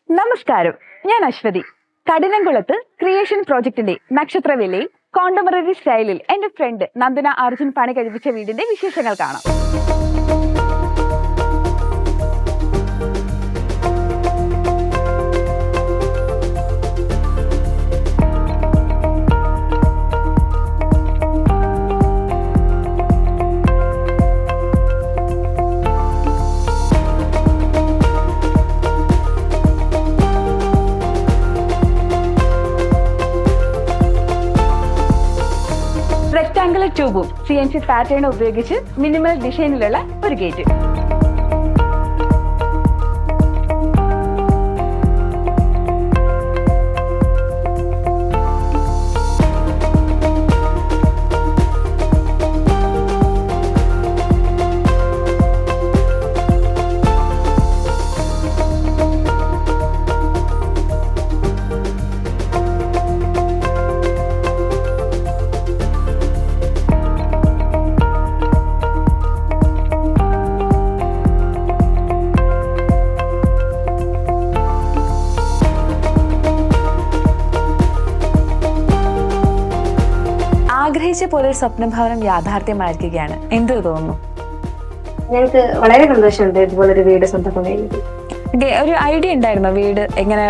നമസ്കാരം, ഞാൻ അശ്വതി. കഠിനംകുളത്ത് ക്രിയേഷൻ പ്രോജക്ടിന്റെ നക്ഷത്രവേലയിൽ കോണ്ടംപററി സ്റ്റൈലിൽ എന്റെ ഫ്രണ്ട് നന്ദന അർജുൻ പണി കഴിപ്പിച്ച വീടിന്റെ വിശേഷങ്ങൾ കാണാം. റെക്ടാംഗുലർ ട്യൂബും CNC പാറ്റേണും ഉപയോഗിച്ച് മിനിമൽ ഡിസൈനിലുള്ള ഒരു ഗേറ്റ്. ആഗ്രഹിച്ച പോലെ ഒരു സ്വപ്നഭവനം യാഥാർത്ഥ്യമായിരിക്കുകയാണ്. എന്ത് തോന്നുന്നു? ഞങ്ങൾക്ക് വളരെ സന്തോഷമുണ്ട് ഇതുപോലൊരു വീട് സ്വന്തമാക്കാൻ കഴിഞ്ഞത്. ഒരു ഐഡിയ ഉണ്ടായിരുന്നോ വീട് എങ്ങനെ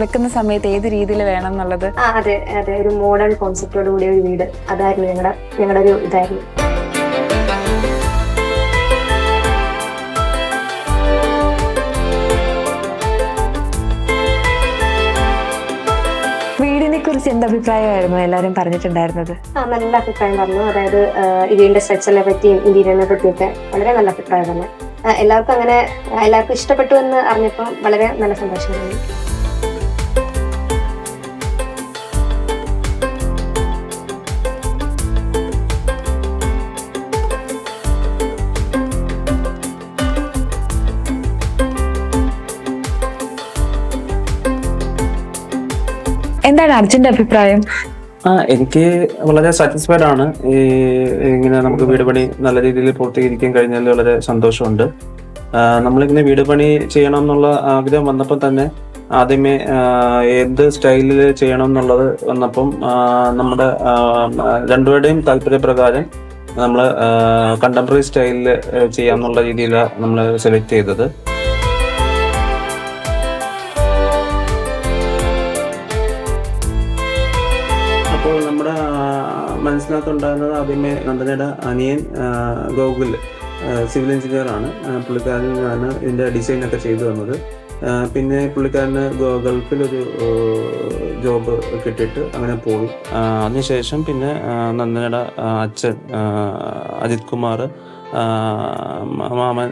വെക്കുന്ന സമയത്ത് ഏത് രീതിയിൽ വേണം എന്നുള്ളത്? അതെ അതെ, ഒരു മോഡേൺ കോൺസെപ്റ്റോട് കൂടിയ ഒരു വീട്, അതായിരുന്നു ഞങ്ങളുടെ ഒരു ഇതായിരുന്നു. വീടിനെ കുറിച്ച് എന്ത് അഭിപ്രായമായിരുന്നു എല്ലാവരും പറഞ്ഞിട്ടുണ്ടായിരുന്നത്? നല്ല അഭിപ്രായം പറഞ്ഞു. അതായത് ഇതിന്റെ സ്ട്രക്ചറിനെ പറ്റിയും ഇന്റീരിയറിനെ പറ്റിയൊക്കെ വളരെ നല്ല അഭിപ്രായം തന്നെ. എല്ലാവർക്കും ഇഷ്ടപ്പെട്ടു എന്ന് അറിഞ്ഞപ്പോൾ വളരെ നല്ല സന്തോഷമായി. എന്താണ് അർജുന്റെ അഭിപ്രായം? എനിക്ക് വളരെ സാറ്റിസ്ഫൈഡ് ആണ്. ഇങ്ങനെ നമുക്ക് വീട് പണി നല്ല രീതിയിൽ പൂർത്തീകരിക്കാൻ കഴിഞ്ഞാൽ വളരെ സന്തോഷമുണ്ട്. നമ്മളിങ്ങനെ വീട് പണി ചെയ്യണം എന്നുള്ള ആഗ്രഹം വന്നപ്പോൾ തന്നെ ആദ്യമേ ഏത് സ്റ്റൈലിൽ ചെയ്യണം എന്നുള്ളത് വന്നപ്പം നമ്മുടെ രണ്ടുപേരുടെയും താല്പര്യപ്രകാരം നമ്മൾ കണ്ടംപററി സ്റ്റൈലിൽ ചെയ്യാന്നുള്ള രീതിയിലാണ് നമ്മൾ സെലക്ട് ചെയ്തത്. അപ്പോൾ നമ്മുടെ മനസ്സിനകത്തുണ്ടാകുന്നത് ആദ്യമേ നന്ദനയുടെ അനിയൻ ഗോകുൽ സിവിൽ എഞ്ചിനീയർ ആണ്. പുള്ളിക്കാരനാണ് ഇതിൻ്റെ ഡിസൈനൊക്കെ ചെയ്തു തന്നത്. പിന്നെ പുള്ളിക്കാരന് ഗൾഫിലൊരു ജോബ് കിട്ടിയിട്ട് അങ്ങനെ പോയി. അതിനുശേഷം പിന്നെ നന്ദനയുടെ അച്ഛൻ അജിത് കുമാർ മാമൻ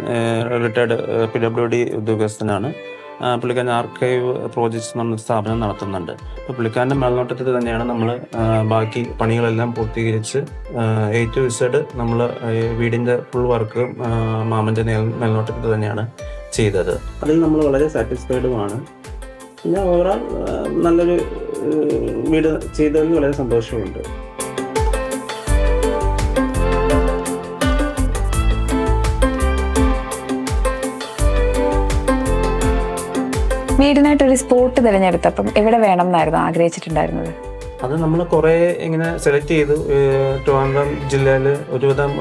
റിട്ടയർഡ് PWD ഉദ്യോഗസ്ഥനാണ്. പുള്ളിക്കാരൻ ആർക്കൈവ് പ്രോജക്ട്സ് എന്ന സ്ഥാപനം നടത്തുന്നുണ്ട്. അപ്പോൾ പുള്ളിക്കാരൻ്റെ മേൽനോട്ടത്തിൽ തന്നെയാണ് നമ്മൾ ബാക്കി പണികളെല്ലാം പൂർത്തീകരിച്ച് A to Z നമ്മൾ വീടിൻ്റെ ഫുൾ വർക്ക് മാമൻ്റെ മേൽനോട്ടത്തിൽ തന്നെയാണ് ചെയ്തത്. അതിൽ നമ്മൾ വളരെ സാറ്റിസ്ഫൈഡുമാണ്. പിന്നെ ഓവറോൾ നല്ലൊരു വീട് ചെയ്തതിൽ വളരെ സന്തോഷമുണ്ട്. വീടിനായിട്ടൊരു സ്പോട്ട് തിരഞ്ഞെടുത്തപ്പം എവിടെ വേണം എന്നായിരുന്നു ആഗ്രഹിച്ചിട്ടുണ്ടായിരുന്നത്? അത് നമ്മൾ കുറേ ഇങ്ങനെ സെലക്ട് ചെയ്തു. ട്രിവാൻഡ്രം ജില്ലയിൽ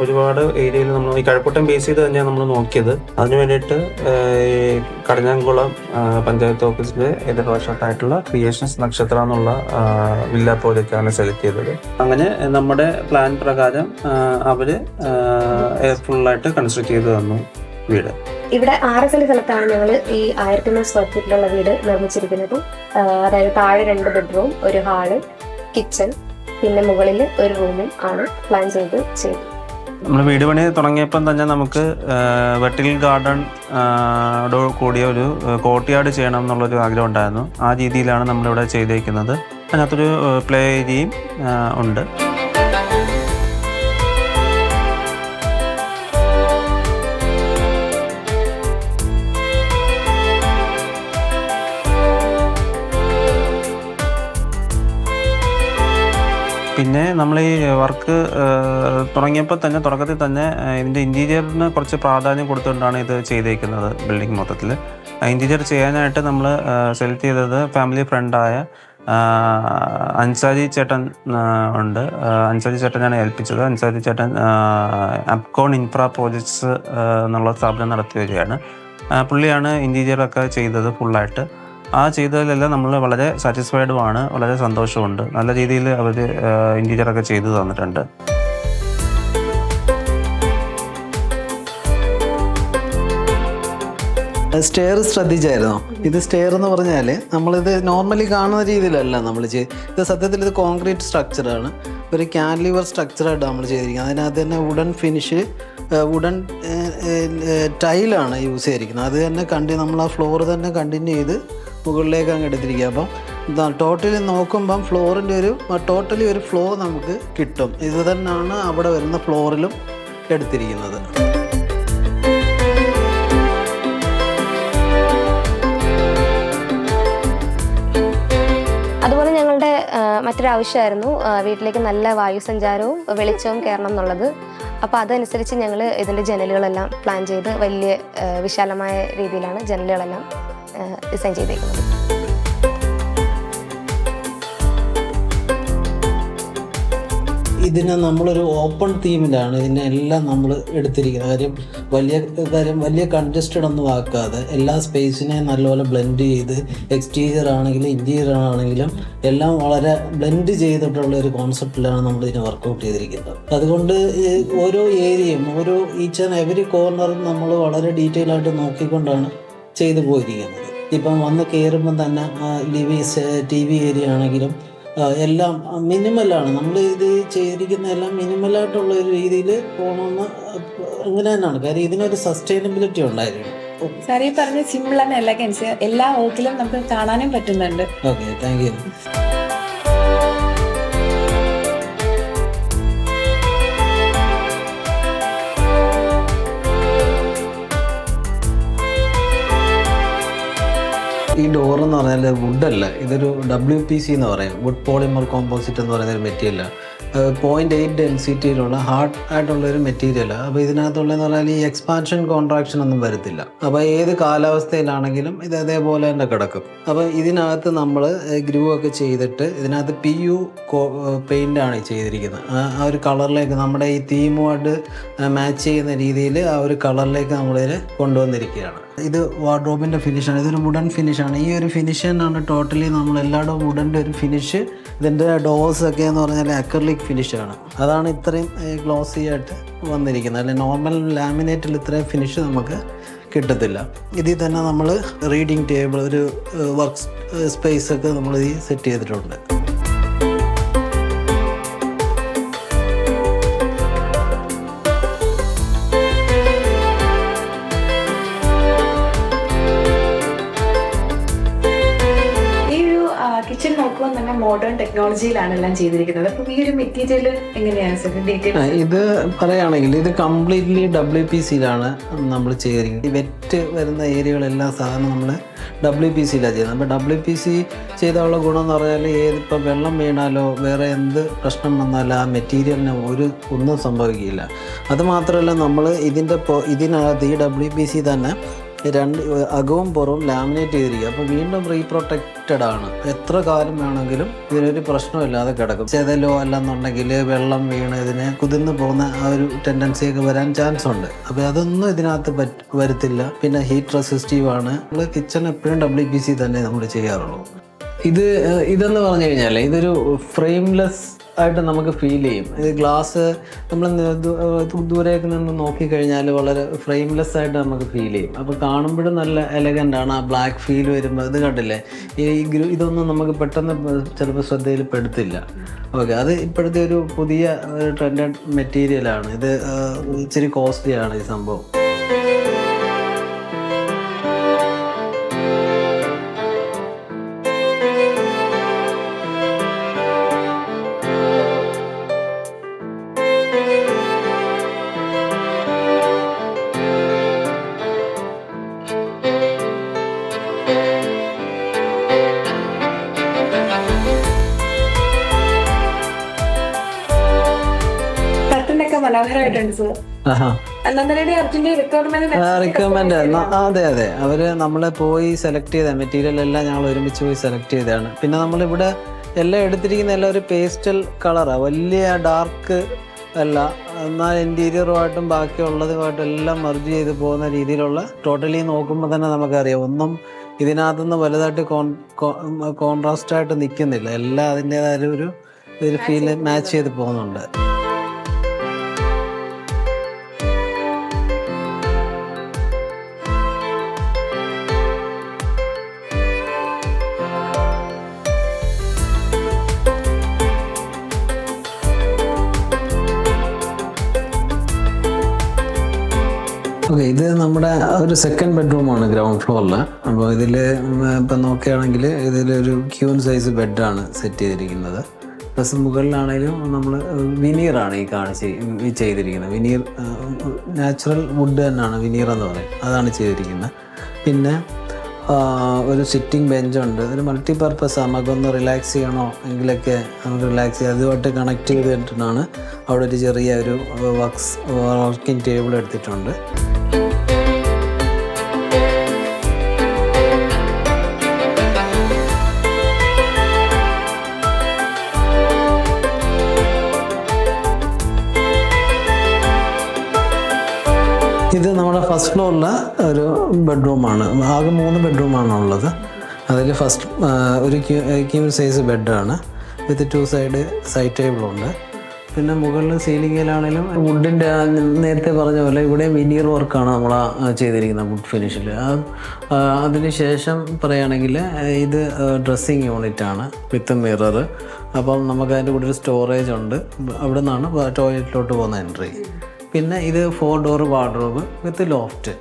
ഒരുപാട് ഏരിയയിൽ നമ്മൾ ഈ കഴക്കൂട്ടം ബേസ് ചെയ്ത് തന്നെയാണ് നമ്മൾ നോക്കിയത്. അതിന് വേണ്ടിയിട്ട് കഠിനംകുളം പഞ്ചായത്ത് ഓഫീസിലെ എതിർവശത്തായിട്ടുള്ള ക്രിയേഷൻസ് നക്ഷത്ര എന്നുള്ള വില്ല പ്രോജക്റ്റാണ് സെലക്ട് ചെയ്തത്. അങ്ങനെ നമ്മുടെ പ്ലാൻ പ്രകാരം അവർ ഫുള്ളായിട്ട് കൺസ്ട്രക്ട് ചെയ്ത് തന്നു വീട്. ഇവിടെ 6 സെന്റ് സ്ഥലത്താണ് ഞങ്ങൾ ഈ 1100 സ്ക്വയർ ഫീറ്റിലുള്ള വീട് നിർമ്മിച്ചിരിക്കുന്നത്. അതായത് താഴെ 2 ബെഡ്റൂം, ഒരു ഹാള്, കിച്ചൺ, പിന്നെ മുകളിൽ ഒരു റൂമും ആണ് പ്ലാൻ ചെയ്ത്. നമ്മൾ വീട് പണി തുടങ്ങിയപ്പം തന്നെ നമുക്ക് വെർട്ടിക്കൽ ഗാർഡൻ കൂടിയ ഒരു കോർട്ട്യാർഡ് ചെയ്യണം എന്നുള്ളൊരു ആഗ്രഹം ഉണ്ടായിരുന്നു. ആ രീതിയിലാണ് നമ്മളിവിടെ ചെയ്തേക്കുന്നത്. അതിനകത്തൊരു പ്ലേ ഏരിയയും ഉണ്ട്. പിന്നെ നമ്മൾ ഈ വർക്ക് തുടക്കത്തിൽ തന്നെ ഇതിൻ്റെ ഇൻറ്റീരിയറിന് കുറച്ച് പ്രാധാന്യം കൊടുത്തുകൊണ്ടാണ് ഇത് ചെയ്തേക്കുന്നത് ബിൽഡിംഗ് മൊത്തത്തിൽ. ഇൻറ്റീരിയർ ചെയ്യാനായിട്ട് നമ്മൾ സെലക്ട് ചെയ്തത് ഫാമിലി ഫ്രണ്ടായ അൻസാരി ചേട്ടൻ ഉണ്ട്. അൻസാരി ചേട്ടനാണ് ഏൽപ്പിച്ചത്. അൻസാരി ചേട്ടൻ അപ്കോൺ ഇൻഫ്രാ പ്രോജക്ട്സ് എന്നുള്ള സ്ഥാപനം നടത്തി വരികയാണ്. പുള്ളിയാണ് ഇൻറ്റീരിയറൊക്കെ ചെയ്തത് ഫുള്ളായിട്ട്. ആ ചെയ്തതിലെല്ലാം നമ്മൾ വളരെ സാറ്റിസ്ഫൈഡുമാണ്, വളരെ സന്തോഷമുണ്ട്. നല്ല രീതിയിൽ അവർ ഇൻറ്റീരിയറൊക്കെ ചെയ്തു തന്നിട്ടുണ്ട്. സ്റ്റെയർ ശ്രദ്ധിച്ചായിരുന്നോ? ഇത് സ്റ്റെയർ എന്ന് പറഞ്ഞാൽ നമ്മളിത് നോർമലി കാണുന്ന രീതിയിലല്ല നമ്മൾ ഇത് സത്യത്തിൽ ഇത് കോൺക്രീറ്റ് സ്ട്രക്ചറാണ്. ഒരു ക്യാൻലിവർ സ്ട്രക്ചറായിട്ട് നമ്മൾ ചെയ്തിരിക്കുന്നത്. അതിനകത്ത് തന്നെ വുഡൻ ഫിനിഷ്, വുഡൻ ടൈലാണ് യൂസ് ചെയ്തിരിക്കുന്നത്. അത് തന്നെ നമ്മൾ ആ ഫ്ലോർ തന്നെ കണ്ടിന്യൂ ചെയ്ത് മുകളിലേക്ക് അങ്ങ് എടുത്തിരിക്കുക. അപ്പം ടോട്ടലി നോക്കുമ്പം ഫ്ലോറിൻ്റെ ടോട്ടലി ഒരു ഫ്ലോ നമുക്ക് കിട്ടും. ഇത് തന്നെയാണ് അവിടെ വരുന്ന ഫ്ലോറിലും എടുത്തിരിക്കുന്നത്. അതുപോലെ ഞങ്ങളുടെ മറ്റൊരു ആവശ്യമായിരുന്നു വീട്ടിലേക്ക് നല്ല വായുസഞ്ചാരവും വെളിച്ചവും കയറണം എന്നുള്ളത്. അപ്പോൾ അതനുസരിച്ച് ഞങ്ങൾ ഇതിൻ്റെ ജനലുകളെല്ലാം പ്ലാൻ ചെയ്ത് വലിയ വിശാലമായ രീതിയിലാണ് ജനലുകളെല്ലാം ഡിസൈൻ ചെയ്തേക്കുന്നത്. ഇതിനെ നമ്മളൊരു ഓപ്പൺ തീമിലാണ് ഇതിനെല്ലാം നമ്മൾ എടുത്തിരിക്കുന്നത്. വലിയ കൺജസ്റ്റഡ് ഒന്നും ആക്കാതെ എല്ലാ സ്പേസിനെ നല്ലപോലെ ബ്ലെൻഡ് ചെയ്ത് എക്സ്റ്റീരിയർ ആണെങ്കിലും ഇൻറ്റീരിയർ ആണെങ്കിലും എല്ലാം വളരെ ബ്ലെൻഡ് ചെയ്തിട്ടുള്ള ഒരു കോൺസെപ്റ്റിലാണ് നമ്മൾ ഇതിനെ വർക്കൗട്ട് ചെയ്തിരിക്കുന്നത്. അതുകൊണ്ട് ഓരോ ഏരിയയും ഈച്ച് ആൻഡ് എവറി കോർണറും നമ്മൾ വളരെ ഡീറ്റെയിൽ ആയിട്ട് നോക്കിക്കൊണ്ടാണ് ചെയ്തു പോയിരിക്കുന്നത്. ഇപ്പം വന്ന് കയറുമ്പം തന്നെ TV ഏരിയ ആണെങ്കിലും എല്ലാം മിനിമലാണ്. നമ്മൾ ഇത് ചെയ്തിരിക്കുന്ന എല്ലാം മിനിമലായിട്ടുള്ള ഒരു രീതിയിൽ പോകണമെന്ന് അങ്ങനെ തന്നെയാണ്. കാര്യം ഇതിനൊരു സസ്റ്റൈനബിലിറ്റി ഉണ്ടായിരുന്നു. സാർ ഈ പറഞ്ഞ സിമ്പിൾ ആൻഡ് എലഗൻസ് എല്ലാ വർക്കിലും നമുക്ക് കാണാനും പറ്റുന്നുണ്ട്. Okay, thank you. ഈ ഡോർ എന്ന് പറഞ്ഞാൽ വുഡല്ല, ഇതൊരു WPC എന്ന് പറയും, വുഡ് പോളിമർ കോമ്പോസിറ്റ് എന്ന് പറയുന്ന ഒരു മെറ്റീരിയലാണ്. 0.8 ഡെൻസിറ്റിയിലുള്ള ഹാർഡ് ആയിട്ടുള്ളൊരു മെറ്റീരിയലാണ്. അപ്പോൾ ഇതിനകത്തുള്ളതെന്ന് പറഞ്ഞാൽ ഈ എക്സ്പാൻഷൻ കോൺട്രാക്ഷൻ ഒന്നും വരത്തില്ല. അപ്പോൾ ഏത് കാലാവസ്ഥയിലാണെങ്കിലും ഇത് അതേപോലെ തന്നെ കിടക്കും. അപ്പോൾ ഇതിനകത്ത് നമ്മൾ ഗ്രൂ ഒക്കെ ചെയ്തിട്ട് ഇതിനകത്ത് PU പെയിൻ്റാണ് ചെയ്തിരിക്കുന്നത്. ആ ഒരു കളറിലേക്ക് നമ്മുടെ ഈ തീമുമായിട്ട് മാച്ച് ചെയ്യുന്ന രീതിയിൽ ആ ഒരു കളറിലേക്ക് നമ്മളിതിൽ കൊണ്ടുവന്നിരിക്കുകയാണ്. ഇത് വാർഡ്രോബിൻ്റെ ഫിനിഷാണ്. ഇതൊരു വുഡൻ ഫിനിഷാണ്. ഈ ഒരു ഫിനിഷ് തന്നെയാണ് ടോട്ടലി നമ്മൾ എല്ലായിടവും വുഡൻ്റെ ഒരു ഫിനിഷ്. ഇതിൻ്റെ ഡോസ് ഒക്കെ എന്ന് പറഞ്ഞാൽ അക്രിലിക് ഫിനിഷാണ്. അതാണ് ഇത്രയും ഗ്ലോസി ആയിട്ട് വന്നിരിക്കുന്നത്. അല്ലെങ്കിൽ നോർമൽ ലാമിനേറ്റിൽ ഇത്രയും ഫിനിഷ് നമുക്ക് കിട്ടത്തില്ല. ഇതിൽ തന്നെ നമ്മൾ റീഡിങ് ടേബിൾ, ഒരു വർക്ക് സ്പേസ് ഒക്കെ നമ്മൾ ഈ സെറ്റ് ചെയ്തിട്ടുണ്ട്. കിച്ചൺ നോക്കുമ്പോൾ തന്നെ മോഡേൺ ടെക്നോളജിയിലാണ് എല്ലാം ചെയ്തിരിക്കുന്നത്. അപ്പം ഈ ഒരു മെറ്റീരിയൽ എങ്ങനെയാണ് സാർ ഡീറ്റെയിൽ? ഇത് പറയുകയാണെങ്കിൽ ഇത് കംപ്ലീറ്റ്ലി WPCയിലാണ് നമ്മൾ ചെയ്തിരിക്കുന്നത്. ഈ വെറ്റ് വരുന്ന ഏരിയകളെല്ലാം സാധാരണ നമ്മൾ WPCയിലാണ് ചെയ്യുന്നത്. അപ്പോൾ WPC ചെയ്താലുള്ള ഗുണം എന്ന് പറഞ്ഞാൽ ഇപ്പം വെള്ളം വീണാലോ വേറെ എന്ത് പ്രശ്നം വന്നാലോ ആ മെറ്റീരിയലിന് ഒന്നും സംഭവിക്കില്ല. അതുമാത്രമല്ല നമ്മൾ ഇതിനകത്ത് ഈ WPC തന്നെ അകവും പുറവും ലാമിനേറ്റ് ചെയ്തിരിക്കുക. അപ്പോൾ വീണ്ടും റീപ്രൊട്ടക്റ്റഡ് ആണ്. എത്ര കാലം വേണമെങ്കിലും ഇതിനൊരു പ്രശ്നമില്ലാതെ കിടക്കും. ചെതലോ അല്ലെന്നുണ്ടെങ്കിൽ വെള്ളം വീണ് ഇതിന് കുതിർന്ന് പോകുന്ന ആ ഒരു ടെൻഡൻസിയൊക്കെ വരാൻ ചാൻസ് ഉണ്ട്. അപ്പോൾ അതൊന്നും ഇതിനകത്ത് വരത്തില്ല. പിന്നെ ഹീറ്റ് റെസിസ്റ്റീവ് ആണ്. നമ്മൾ കിച്ചൺ എപ്പോഴും WPC തന്നെ നമ്മൾ ചെയ്യാറുള്ളൂ. ഇതെന്ന് പറഞ്ഞു കഴിഞ്ഞാൽ ഇതൊരു ഫ്രെയിംലെസ് ആയിട്ട് നമുക്ക് ഫീൽ ചെയ്യും. ഇത് ഗ്ലാസ് നമ്മൾ ദൂരേക്ക് നിന്ന് നോക്കിക്കഴിഞ്ഞാൽ വളരെ ഫ്രെയിംലെസ് ആയിട്ട് നമുക്ക് ഫീൽ ചെയ്യും. അപ്പോൾ കാണുമ്പോഴും നല്ല എലഗൻ്റ് ആണ്. ആ ബ്ലാക്ക് ഫീൽ വരുമ്പോൾ ഇത് കണ്ടില്ലേ, ഇതൊന്നും നമുക്ക് പെട്ടെന്ന് ചിലപ്പോൾ ശ്രദ്ധയിൽ പെടുത്തില്ല. ഓക്കെ, അത് ഇപ്പോഴത്തെ ഒരു പുതിയ ട്രെൻഡഡ് മെറ്റീരിയലാണ്. ഇത് ഇച്ചിരി കോസ്റ്റ്ലിയാണ് ഈ സംഭവം. മനോഹരമായിട്ടുണ്ട് സാർ. നന്ദനയുടെ അർജുന്റെ റിക്വയർമെന്റ് അതെ അവര് നമ്മളെ പോയി സെലക്ട് ചെയ്ത മെറ്റീരിയൽ എല്ലാം ഞങ്ങൾ ഒരുമിച്ച് പോയി സെലക്ട് ചെയ്തതാണ്. പിന്നെ നമ്മളിവിടെ എല്ലാം എടുത്തിരിക്കുന്ന എല്ലാം ഒരു പേസ്റ്റൽ കളറാണ്, വലിയ ഡാർക്ക് അല്ല, എന്നാൽ ഇൻറ്റീരിയറുമായിട്ടും ബാക്കിയുള്ളതുമായിട്ടും എല്ലാം മെർജ് ചെയ്ത് പോകുന്ന രീതിയിലുള്ള ടോട്ടലി നോക്കുമ്പോൾ തന്നെ നമുക്കറിയാം ഒന്നും ഇതിനകത്തുനിന്ന് വലുതായിട്ട് കോൺട്രാസ്റ്റായിട്ട് നിൽക്കുന്നില്ല, എല്ലാം അതിൻ്റേതായ ഒരു ഫീല് മാച്ച് ചെയ്ത് പോകുന്നുണ്ട്. ഓക്കെ, ഇത് നമ്മുടെ ഒരു സെക്കൻഡ് ബെഡ്റൂമാണ് ഗ്രൗണ്ട് ഫ്ലോറിൽ. അപ്പോൾ ഇതിൽ ഇപ്പം നോക്കുകയാണെങ്കിൽ ഇതിലൊരു ക്യൂൻ സൈസ് ബെഡാണ് സെറ്റ് ചെയ്തിരിക്കുന്നത്. പ്ലസ് മുകളിലാണെങ്കിലും നമ്മൾ വിനീറാണ് ഈ ചെയ്തിരിക്കുന്നത്. വിനീർ നാച്ചുറൽ വുഡ് തന്നെയാണ് വിനീർ എന്ന് പറയും, അതാണ് ചെയ്തിരിക്കുന്നത്. പിന്നെ ഒരു സിറ്റിംഗ് ബെഞ്ചുണ്ട്, ഒരു മൾട്ടിപർപ്പസ്. നമുക്കൊന്ന് റിലാക്സ് ചെയ്യണോ എങ്കിലൊക്കെ നമുക്ക് റിലാക്സ് ചെയ്യാം. അതുമായിട്ട് കണക്ട് ചെയ്തിട്ടാണ് അവിടെ ഒരു ചെറിയ ഒരു വർക്കിംഗ് ടേബിൾ എടുത്തിട്ടുണ്ട്. ഇത് നമ്മുടെ ഫസ്റ്റ് ഫ്ലോറിലെ ഒരു ബെഡ്റൂമാണ്. ആകെ 3 ബെഡ്റൂമാണ് ഉള്ളത്. അതിൽ ഫസ്റ്റ് ഒരു ക്യൂൺ സൈസ് ബെഡാണ് വിത്ത് 2 സൈഡ് ടേബിളുണ്ട്. പിന്നെ മുകളിൽ സീലിങ്ങിലാണെങ്കിലും വുഡിൻ്റെ നേരത്തെ പറഞ്ഞ പോലെ ഇവിടെ വിനീർ വർക്കാണ് നമ്മൾ ചെയ്തിരിക്കുന്നത് വുഡ് ഫിനിഷിൽ. അതിന് ശേഷം പറയുകയാണെങ്കിൽ ഇത് ഡ്രസ്സിങ് യൂണിറ്റാണ് വിത്ത് മിറർ. അപ്പം നമുക്ക് അതിൻ്റെ കൂടെ ഒരു സ്റ്റോറേജ് ഉണ്ട്, അവിടെ നിന്നാണ് ടോയ്ലറ്റിലോട്ട് പോകുന്ന എൻട്രി. പിന്നെ ഇത് 4 ഡോർ വാർഡ്രോബ് വിത്ത് ലോഫ്റ്റ്.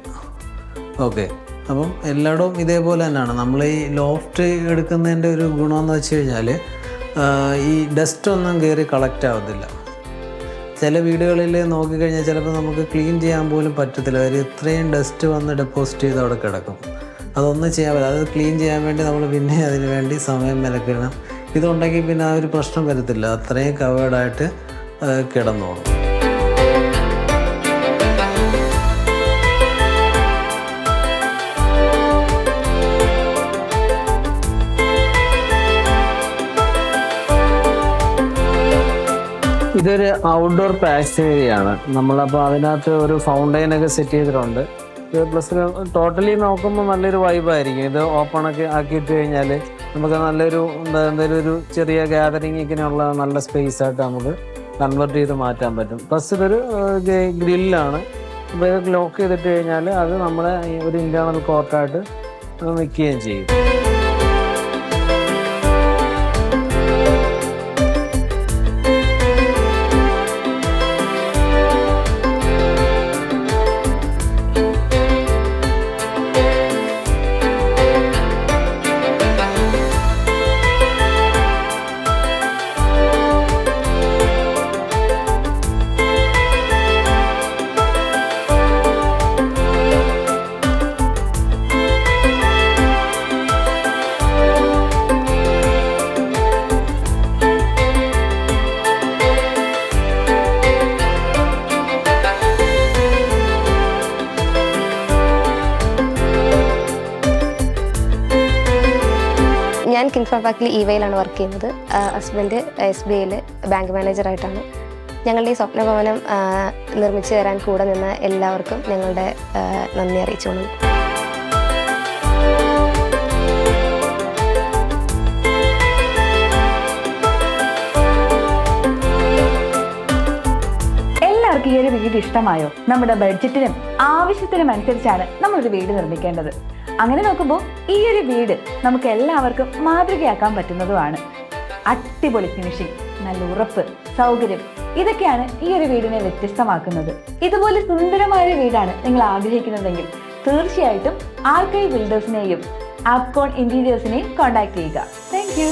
ഓക്കെ, അപ്പം എല്ലായിടവും ഇതേപോലെ തന്നെയാണ്. നമ്മൾ ഈ ലോഫ്റ്റ് എടുക്കുന്നതിൻ്റെ ഒരു ഗുണമെന്ന് വെച്ച് കഴിഞ്ഞാൽ ഈ ഡസ്റ്റ് ഒന്നും കയറി കളക്റ്റ് ആവത്തില്ല. ചില വീടുകളിൽ നോക്കിക്കഴിഞ്ഞാൽ ചിലപ്പോൾ നമുക്ക് ക്ലീൻ ചെയ്യാൻ പോലും പറ്റത്തില്ല, കാര്യം ഇത്രയും ഡസ്റ്റ് വന്ന് ഡെപ്പോസിറ്റ് ചെയ്ത് അവിടെ കിടക്കും. അതൊന്നും ചെയ്യാൻ പറ്റില്ല. അത് ക്ലീൻ ചെയ്യാൻ വേണ്ടി നമ്മൾ പിന്നെ അതിന് വേണ്ടി സമയം മെനക്കിടണം. ഇതുണ്ടെങ്കിൽ പിന്നെ ആ ഒരു പ്രശ്നം വരത്തില്ല, അത്രയും കവേർഡായിട്ട് കിടന്നോളും. ഇതൊരു ഔട്ട്ഡോർ പാസേജാണ്. നമ്മളപ്പോൾ അതിനകത്ത് ഒരു ഫൗണ്ടൈനൊക്കെ സെറ്റ് ചെയ്തിട്ടുണ്ട്. പ്ലസ് ടോട്ടലി നോക്കുമ്പോൾ നല്ലൊരു വൈബായിരിക്കും. ഇത് ഓപ്പണൊക്കെ ആക്കിയിട്ട് കഴിഞ്ഞാൽ നമുക്ക് നല്ലൊരു എന്തെങ്കിലും ഒരു ചെറിയ ഗ്യാതറിങ്ങിനുള്ള നല്ല സ്പേസ് ആയിട്ട് നമുക്ക് കൺവെർട്ട് ചെയ്ത് മാറ്റാൻ പറ്റും. പ്ലസ് ഇതൊരു ഗ്രില്ലാണ്. അപ്പോൾ ഇത് ലോക്ക് ചെയ്തിട്ട് കഴിഞ്ഞാൽ അത് നമ്മുടെ ഒരു ഇൻറ്റേർണൽ കോർട്ടായിട്ട് നിൽക്കുകയും ചെയ്യും. ഞാൻ കിൻഫ്ര പാർക്കിൽ ഇവയിലാണ് വർക്ക് ചെയ്യുന്നത്. ഹസ്ബൻഡ് SBIയിൽ ബാങ്ക് മാനേജറായിട്ടാണ്. ഞങ്ങളുടെ ഈ സ്വപ്ന ഭവനം നിർമ്മിച്ചു തരാൻ കൂടെ നിന്ന് എല്ലാവർക്കും ഞങ്ങളുടെ നന്ദി അറിയിച്ചോളൂ. എല്ലാവർക്കും ഈ ഒരു വീട് ഇഷ്ടമായോ? നമ്മുടെ ബഡ്ജറ്റിനും ആവശ്യത്തിനും അനുസരിച്ചാണ് നമ്മളൊരു വീട് നിർമ്മിക്കേണ്ടത്. അങ്ങനെ നോക്കുമ്പോൾ ഈ ഒരു വീട് നമുക്ക് എല്ലാവർക്കും മാതൃകയാക്കാൻ പറ്റുന്നതുമാണ്. അടിപൊളി ഫിനിഷിംഗ്, നല്ല ഉറപ്പ്, സൗകര്യം, ഇതൊക്കെയാണ് ഈ ഒരു വീടിനെ വ്യത്യസ്തമാക്കുന്നത്. ഇതുപോലെ സുന്ദരമായ ഒരു വീടാണ് നിങ്ങൾ ആഗ്രഹിക്കുന്നതെങ്കിൽ തീർച്ചയായിട്ടും ആർക്കൈവ് ബിൽഡേഴ്സിനെയും ആപ്കോൺ ഇന്റീരിയേഴ്സിനെയും കോൺടാക്ട് ചെയ്യുക. Thank you.